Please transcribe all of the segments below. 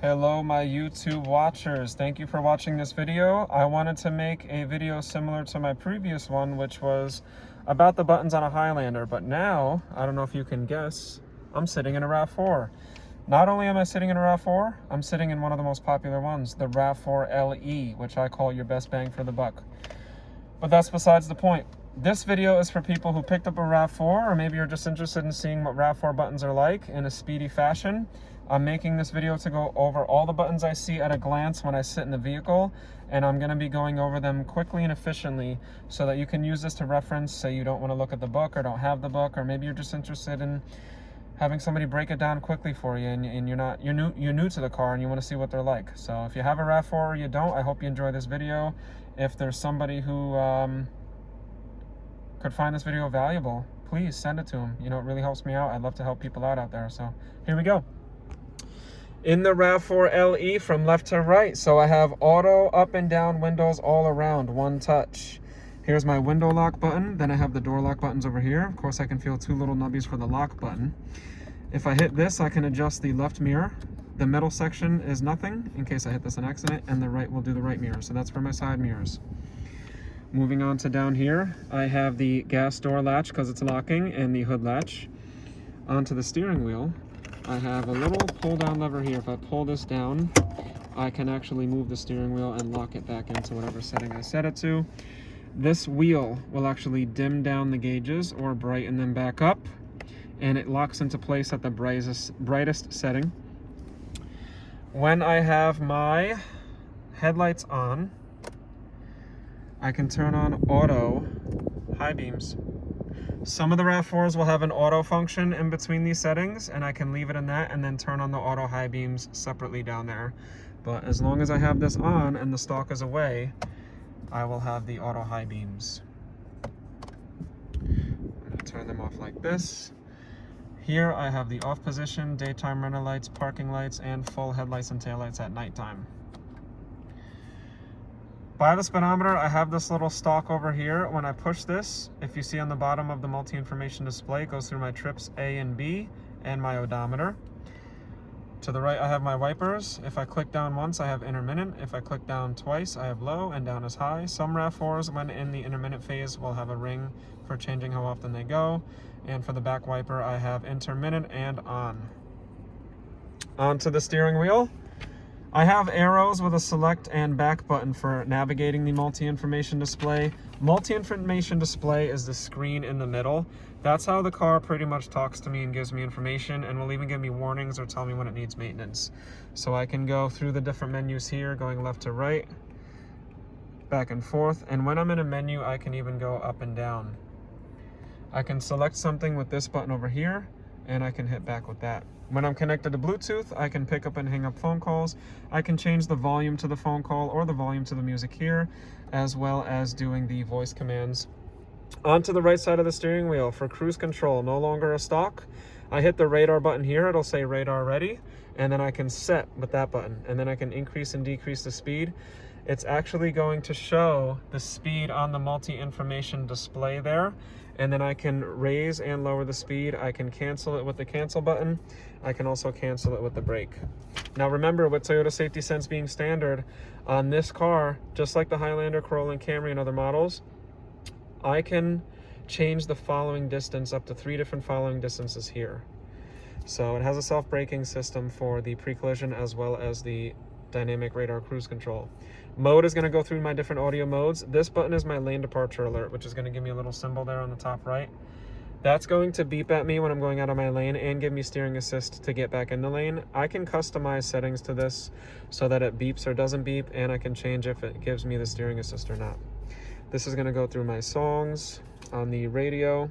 Hello my YouTube watchers, thank you for watching this video. I wanted to make a video similar to my previous one, which was about the buttons on a Highlander, but now, I don't know if you can guess, I'm sitting in a RAV4. Not only am I sitting in a RAV4, I'm sitting in one of the most popular ones, the RAV4 LE, which I call your best bang for the buck. But that's besides the point. This video is for people who picked up a RAV4, or maybe you're just interested in seeing what RAV4 buttons are like in a speedy fashion. I'm making this video to go over all the buttons I see at a glance when I sit in the vehicle, and I'm going to be going over them quickly and efficiently so that you can use this to reference, say you don't want to look at the book or don't have the book, or maybe you're just interested in having somebody break it down quickly for you, and you're new to the car and you want to see what they're like. So if you have a RAV4 or you don't, I hope you enjoy this video. If there's somebody who could find this video valuable, please send it to them. You know, it really helps me out. I'd love to help people out there. So here we go. In the RAV4 LE, from left to right, so I have auto, up and down windows all around, one touch. Here's my window lock button, then I have the door lock buttons over here. Of course, I can feel two little nubbies for the lock button. If I hit this, I can adjust the left mirror. The middle section is nothing, in case I hit this on accident, and the right will do the right mirror, so that's for my side mirrors. Moving on to down here, I have the gas door latch because it's locking, and the hood latch. Onto the steering wheel, I have a little pull down lever here. If I pull this down, I can actually move the steering wheel and lock it back into whatever setting I set it to. This wheel will actually dim down the gauges or brighten them back up, and it locks into place at the brightest setting. When I have my headlights on, I can turn on auto high beams. Some of the RAV4s will have an auto function in between these settings, and I can leave it in that and then turn on the auto high beams separately down there. But as long as I have this on and the stalk is away, I will have the auto high beams. I'm going to turn them off like this. Here I have the off position, daytime runner lights, parking lights, and full headlights and taillights at nighttime. By the speedometer, I have this little stalk over here. When I push this, if you see on the bottom of the multi-information display, it goes through my trips A and B and my odometer. To the right, I have my wipers. If I click down once, I have intermittent. If I click down twice, I have low, and down is high. Some RAV4s, when in the intermittent phase, will have a ring for changing how often they go. And for the back wiper, I have intermittent and on. Onto the steering wheel. I have arrows with a select and back button for navigating the multi-information display. Multi-information display is the screen in the middle. That's how the car pretty much talks to me and gives me information, and will even give me warnings or tell me when it needs maintenance. So I can go through the different menus here, going left to right, back and forth, and when I'm in a menu, I can even go up and down. I can select something with this button over here, and I can hit back with that. When I'm connected to Bluetooth, I can pick up and hang up phone calls. I can change the volume to the phone call or the volume to the music here, as well as doing the voice commands. Onto the right side of the steering wheel for cruise control, no longer a stalk. I hit the radar button here, it'll say radar ready, and then I can set with that button, and then I can increase and decrease the speed. It's actually going to show the speed on the multi-information display there, and then I can raise and lower the speed. I can cancel it with the cancel button. I can also cancel it with the brake. Now remember, with Toyota Safety Sense being standard on this car, just like the Highlander, Corolla, and Camry and other models, I can change the following distance up to 3 different following distances here. So it has a self-braking system for the pre-collision as well as the dynamic radar cruise control. Mode is going to go through my different audio modes. This button is my lane departure alert, which is going to give me a little symbol there on the top right. That's going to beep at me when I'm going out of my lane and give me steering assist to get back in the lane. I can customize settings to this so that it beeps or doesn't beep, and I can change if it gives me the steering assist or not. This is going to go through my songs on the radio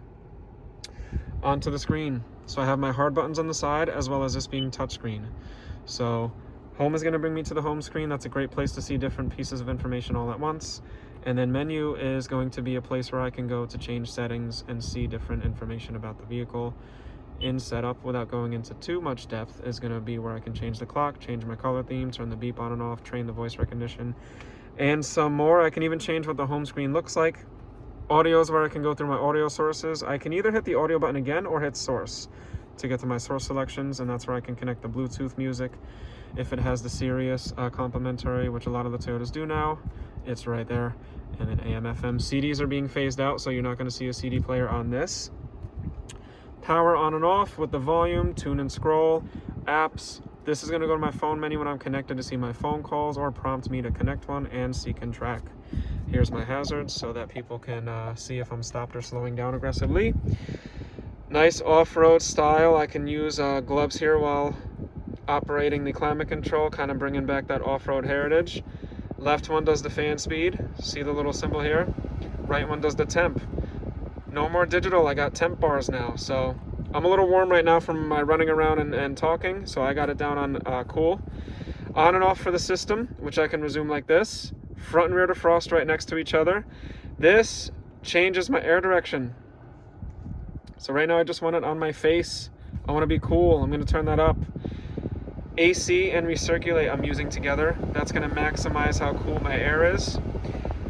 onto the screen. So I have my hard buttons on the side as well as this being touchscreen. So home is going to bring me to the home screen. That's a great place to see different pieces of information all at once. And then menu is going to be a place where I can go to change settings and see different information about the vehicle. In setup, without going into too much depth, is going to be where I can change the clock, change my color theme, turn the beep on and off, train the voice recognition, and some more. I can even change what the home screen looks like. Audio is where I can go through my audio sources. I can either hit the audio button again or hit source. to get to my source selections, and that's where I can connect the Bluetooth music. If it has the Sirius complimentary, which a lot of the Toyotas do now, it's right there. And then AM, FM. CDs are being phased out, so you're not going to see a CD player on this. Power on and off with the volume, tune and scroll, apps. This is going to go to my phone menu when I'm connected to see my phone calls or prompt me to connect one and seek and track. Here's my hazards so that people can see if I'm stopped or slowing down aggressively. Nice off-road style. I can use gloves here while operating the climate control, kind of bringing back that off-road heritage. Left one does the fan speed. See the little symbol here? Right one does the temp. No more digital. I got temp bars now. So I'm a little warm right now from my running around and talking, so I got it down on cool. On and off for the system, which I can resume like this. Front and rear defrost right next to each other. This changes my air direction. So right now I just want it on my face. I want to be cool. I'm going to turn that up. AC and recirculate I'm using together. That's going to maximize how cool my air is.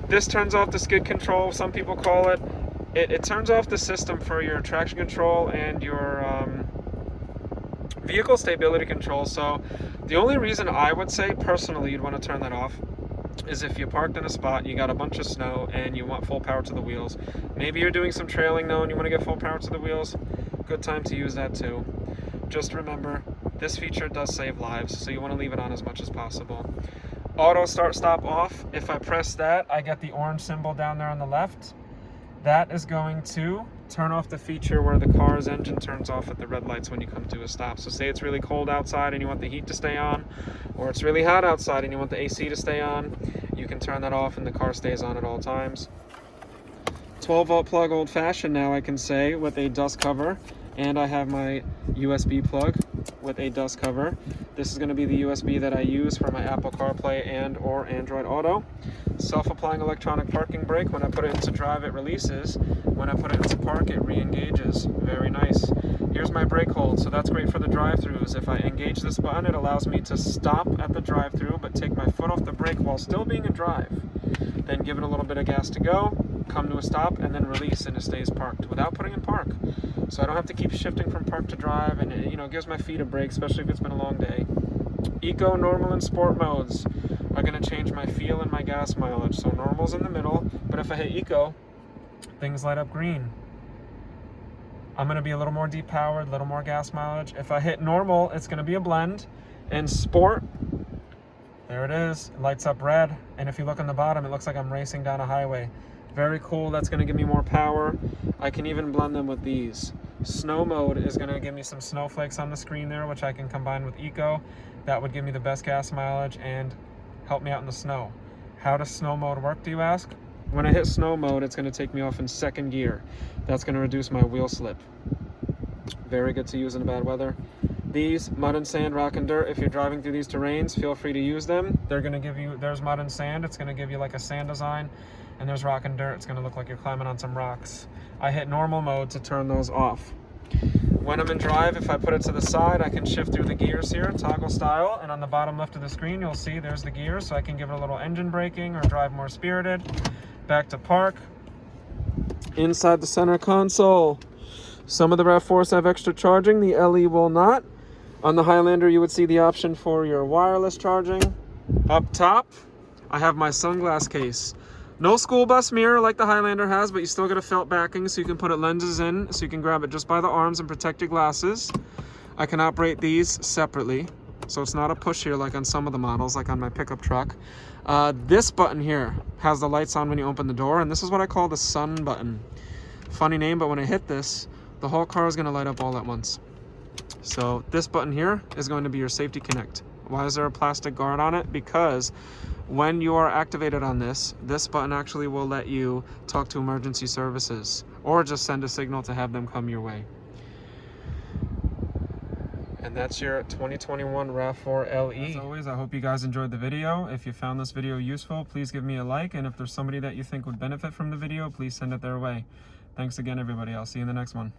This turns off the skid control, some people call it. It turns off the system for your traction control and your vehicle stability control. So the only reason I would say personally you'd want to turn that off is if you parked in a spot, you got a bunch of snow and you want full power to the wheels. Maybe you're doing some trailing though and you want to get full power to the wheels. Good time to use that too. Just remember, this feature does save lives, so you want to leave it on as much as possible. Auto start stop off. If I press that, I get the orange symbol down there on the left. That is going to turn off the feature where the car's engine turns off at the red lights when you come to a stop. So say it's really cold outside and you want the heat to stay on, or it's really hot outside and you want the AC to stay on, you can turn that off and the car stays on at all times. 12-volt plug old-fashioned now, I can say, with a dust cover. And I have my USB plug with a dust cover. This is going to be the USB that I use for my Apple CarPlay and or Android Auto. Self-applying electronic parking brake. When I put it into drive, it releases. When I put it into park, it re-engages. Very nice. Here's my brake hold, so that's great for the drive-thrus. If I engage this button, it allows me to stop at the drive-thru, but take my foot off the brake while still being in drive. Then give it a little bit of gas to go, come to a stop, and then release, and it stays parked without putting in park. So I don't have to keep shifting from park to drive, and it, gives my feet a break, especially if it's been a long day. Eco, normal, and sport modes are going to change my feel and my gas mileage. So normal's in the middle, but if I hit eco, things light up green. I'm going to be a little more depowered, a little more gas mileage. If I hit normal, it's going to be a blend. And sport, there it is. It lights up red. And if you look on the bottom, it looks like I'm racing down a highway. Very cool. That's going to give me more power. I can even blend them with these. Snow mode is going to give me some snowflakes on the screen there, which I can combine with eco. That would give me the best gas mileage and help me out in the snow. How does snow mode work, do you ask? When I hit snow mode, it's going to take me off in second gear. That's going to reduce my wheel slip. Very good to use in bad weather. These, mud and sand, rock and dirt, if you're driving through these terrains, feel free to use them. They're going to give you, there's mud and sand, it's going to give you like a sand design, and there's rock and dirt, it's going to look like you're climbing on some rocks. I hit normal mode to turn those off. When I'm in drive, if I put it to the side, I can shift through the gears here, toggle style, and on the bottom left of the screen, you'll see there's the gears, so I can give it a little engine braking or drive more spirited. Back to park. Inside the center console, some of the RAV4s have extra charging, the LE will not. On the Highlander, you would see the option for your wireless charging. Up top, I have my sunglass case. No school bus mirror like the Highlander has, but you still get a felt backing so you can put it lenses in, so you can grab it just by the arms and protect your glasses. I can operate these separately, so it's not a push here like on some of the models, like on my pickup truck. This button here has the lights on when you open the door, and this is what I call the sun button. Funny name, but when I hit this, the whole car is going to light up all at once. So this button here is going to be your safety connect. Why is there a plastic guard on it? Because when you are activated on this button actually will let you talk to emergency services or just send a signal to have them come your way. And that's your 2021 RAV4 LE. As always, I hope you guys enjoyed the video. If you found this video useful, please give me a like. And if there's somebody that you think would benefit from the video, please send it their way. Thanks again, everybody. I'll see you in the next one.